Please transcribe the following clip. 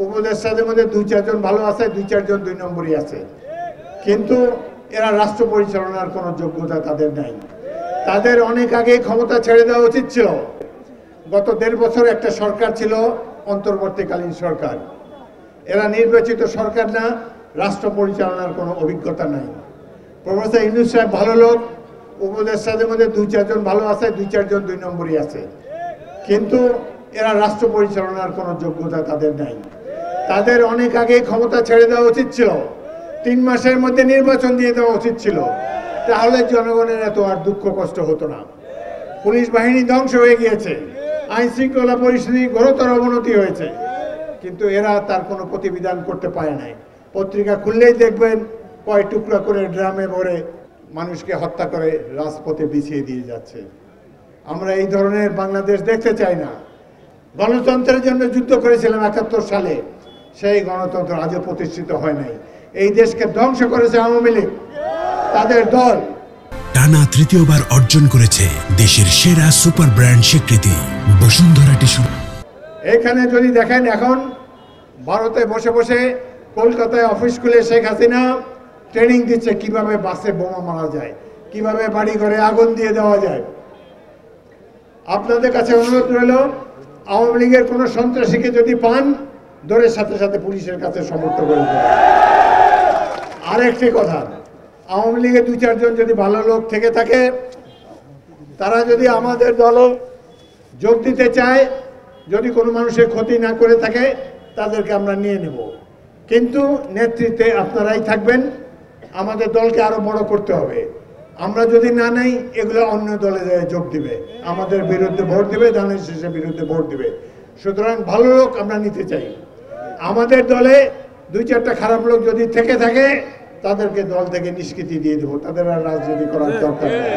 উপদেষ্টাদের মধ্যে দুই চারজন ভালো আছে, দুই চারজন দুই নম্বরই আছে, কিন্তু এরা রাষ্ট্র পরিচালনার কোনো যোগ্যতা তাদের নাই। তাদের অনেক আগে ক্ষমতা ছেড়ে দেওয়া উচিত ছিল। গত 1.5 বছর একটা সরকার ছিল, অন্তর্বর্তীকালীন সরকার। এরা নির্বাচিত সরকার না, রাষ্ট্র পরিচালনার কোনো অভিজ্ঞতা নাই। প্রফেসর ইউনূস সাহেব ভালো লোক, উপদেষ্টাদের মধ্যে দুই চারজন ভালো আছে, দুই চারজন দুই নম্বরই আছে, কিন্তু এরা রাষ্ট্র পরিচালনার কোনো যোগ্যতা তাদের নাই। তাদের অনেক আগে ক্ষমতা ছেড়ে দেওয়া উচিত ছিল। 3 মাসের মধ্যে নির্বাচন দিয়ে দেওয়া উচিত ছিল, তাহলে জনগণের এত আর দুঃখ কষ্ট হতো না। পুলিশ বাহিনী ধ্বংস হয়ে গিয়েছে, আইন শৃঙ্খলা পরিস্থিতি ঘোরতর অবনতি হয়েছে, কিন্তু এরা তার কোনো প্রতিবিধান করতে পারে নাই। পত্রিকা খুললেই দেখবেন কয় টুকরা করে ড্রামে ভরে মানুষকে হত্যা করে রাজপথে বিছিয়ে দিয়ে যাচ্ছে। আমরা এই ধরনের বাংলাদেশ দেখতে চাই না। গণতন্ত্রের জন্য যুদ্ধ করেছিলাম 71 সালে, সেই গণতন্ত্র আজও প্রতিষ্ঠিত হয় নাই। এই দেশকে ধ্বংস করেছে আওয়ামী লীগ, তাদের দল। টানা তৃতীয়বার অর্জন করেছে দেশের সেরা সুপার ব্র্যান্ড স্বীকৃতি বসুন্ধরা টিস্যু। এখানে যদি দেখেন, এখন ভারতে বসে বসে কলকাতায় অফিস খুলে শেখ হাসিনা ট্রেনিং দিচ্ছে কিভাবে বাসে বোমা মারা যায়, কিভাবে বাড়ি ঘরে আগুন দিয়ে দেওয়া যায়। আপনাদের কাছে অনুরোধ রইল, আওয়ামী লীগের কোনো সন্ত্রাসীকে যদি পান, ধরে সাথে সাথে পুলিশের কাছে সমর্থন করে দেবেন। আরেকটি কথা, আওয়ামী লীগের 2-4 জন যদি ভালো লোক থেকে থাকে, তারা যদি আমাদের দলে যোগ দিতে চায়, যদি কোনো মানুষের ক্ষতি না করে থাকে, তাদেরকে আমরা নিয়ে নেব, কিন্তু নেতৃত্বে আপনারাই থাকবেন। আমাদের দলকে আরো বড় করতে হবে। আমরা যদি না নেই, এগুলো অন্য দলে যোগ দিবে, আমাদের বিরুদ্ধে ভোট দিবে, ধানের শীষের বিরুদ্ধে ভোট দিবে। সুতরাং ভালো লোক আমরা নিতে চাই। আমাদের দলে 2-4টা খারাপ লোক যদি থেকে থাকে, তাদেরকে দল থেকে নিষ্কৃতি দিয়ে দেবো, তাদের আর রাজনীতি করার দরকার নেই।